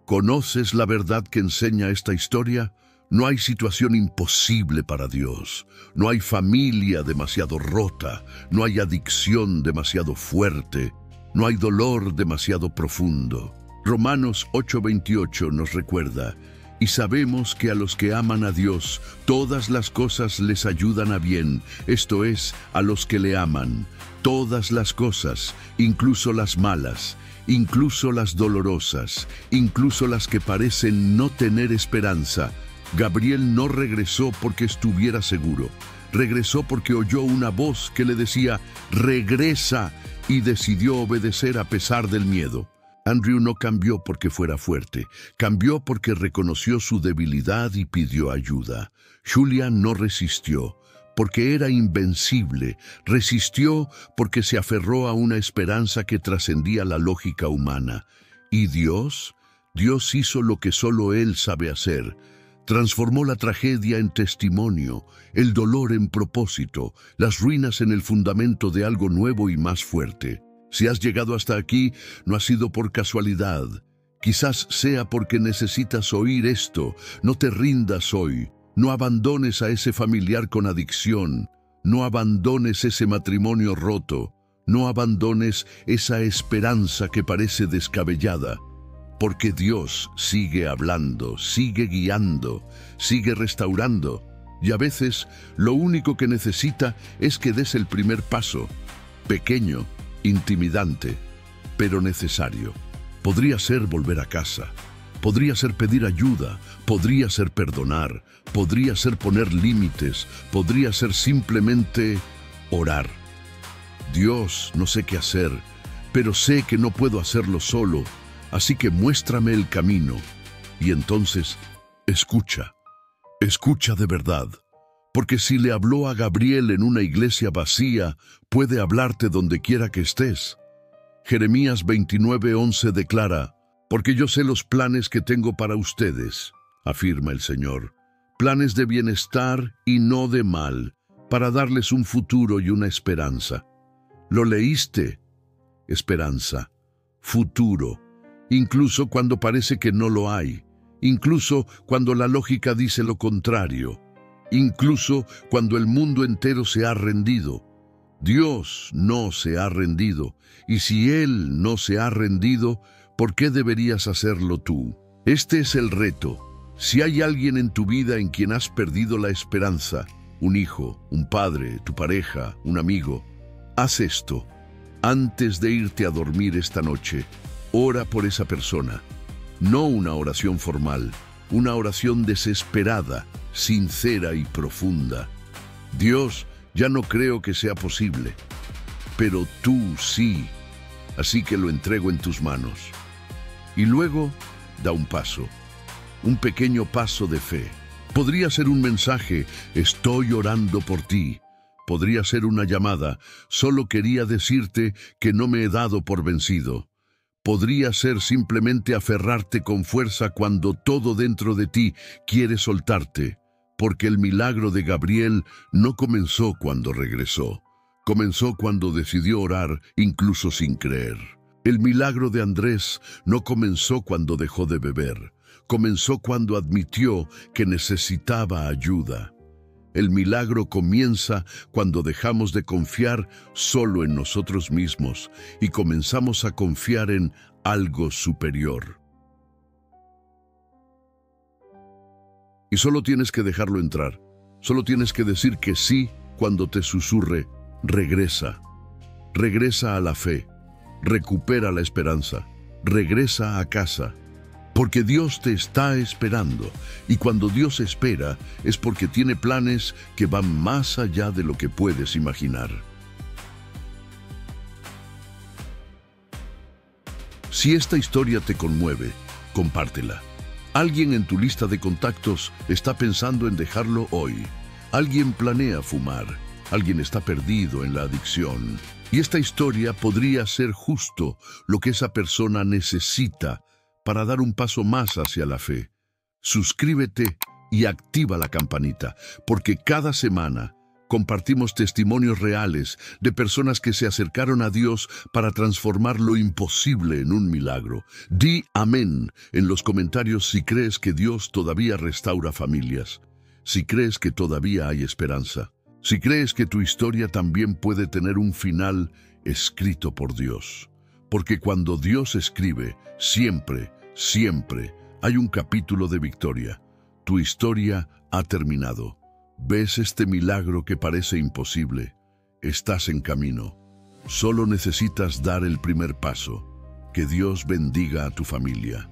¿Conoces la verdad que enseña esta historia? No hay situación imposible para Dios. No hay familia demasiado rota. No hay adicción demasiado fuerte. No hay dolor demasiado profundo. Romanos 8:28 nos recuerda, y sabemos que a los que aman a Dios, todas las cosas les ayudan a bien, esto es, a los que le aman. Todas las cosas, incluso las malas, incluso las dolorosas, incluso las que parecen no tener esperanza. Gabriel no regresó porque estuviera seguro. Regresó porque oyó una voz que le decía, regresa, y decidió obedecer a pesar del miedo. Andrew no cambió porque fuera fuerte, cambió porque reconoció su debilidad y pidió ayuda. Julia no resistió porque era invencible, resistió porque se aferró a una esperanza que trascendía la lógica humana. ¿Y Dios? Dios hizo lo que solo Él sabe hacer. Transformó la tragedia en testimonio, el dolor en propósito, las ruinas en el fundamento de algo nuevo y más fuerte. Si has llegado hasta aquí, no ha sido por casualidad. Quizás sea porque necesitas oír esto. No te rindas hoy. No abandones a ese familiar con adicción. No abandones ese matrimonio roto. No abandones esa esperanza que parece descabellada. Porque Dios sigue hablando, sigue guiando, sigue restaurando. Y a veces lo único que necesita es que des el primer paso. Pequeño, intimidante, pero necesario. Podría ser volver a casa, podría ser pedir ayuda, podría ser perdonar, podría ser poner límites, podría ser simplemente Orar. Dios, no sé qué hacer, pero sé que no puedo hacerlo solo, así que muéstrame el camino. Y entonces, escucha. Escucha de verdad. Porque si le habló a Gabriel en una iglesia vacía, puede hablarte donde quiera que estés. Jeremías 29:11 declara: porque yo sé los planes que tengo para ustedes, afirma el Señor, planes de bienestar y no de mal, para darles un futuro y una esperanza. ¿Lo leíste? Esperanza, futuro, incluso cuando parece que no lo hay, incluso cuando la lógica dice lo contrario, incluso cuando el mundo entero se ha rendido. Dios no se ha rendido, y si Él no se ha rendido, ¿por qué deberías hacerlo tú? Este es el reto. Si hay alguien en tu vida en quien has perdido la esperanza, un hijo, un padre, tu pareja, un amigo, haz esto. Antes de irte a dormir esta noche, ora por esa persona. No una oración formal, una oración desesperada, sincera y profunda. Dios, ya no creo que sea posible, pero tú sí, así que lo entrego en tus manos. Y luego, da un paso, un pequeño paso de fe. Podría ser un mensaje: estoy orando por ti. Podría ser una llamada: solo quería decirte que no me he dado por vencido. Podría ser simplemente aferrarte con fuerza cuando todo dentro de ti quiere soltarte, porque el milagro de Gabriel no comenzó cuando regresó. Comenzó cuando decidió orar, incluso sin creer. El milagro de Andrés no comenzó cuando dejó de beber. Comenzó cuando admitió que necesitaba ayuda. El milagro comienza cuando dejamos de confiar solo en nosotros mismos y comenzamos a confiar en algo superior. Y solo tienes que dejarlo entrar. Solo tienes que decir que sí cuando te susurre: regresa. Regresa a la fe. Recupera la esperanza. Regresa a casa. Porque Dios te está esperando, y cuando Dios espera es porque tiene planes que van más allá de lo que puedes imaginar. Si esta historia te conmueve, compártela. Alguien en tu lista de contactos está pensando en dejarlo hoy. Alguien planea fumar. Alguien está perdido en la adicción. Y esta historia podría ser justo lo que esa persona necesita para dar un paso más hacia la fe. Suscríbete y activa la campanita, porque cada semana compartimos testimonios reales de personas que se acercaron a Dios para transformar lo imposible en un milagro. Di amén en los comentarios si crees que Dios todavía restaura familias, si crees que todavía hay esperanza, si crees que tu historia también puede tener un final escrito por Dios. Porque cuando Dios escribe, siempre, siempre hay un capítulo de victoria. Tu historia ha terminado. ¿Ves este milagro que parece imposible? Estás en camino. Solo necesitas dar el primer paso. Que Dios bendiga a tu familia.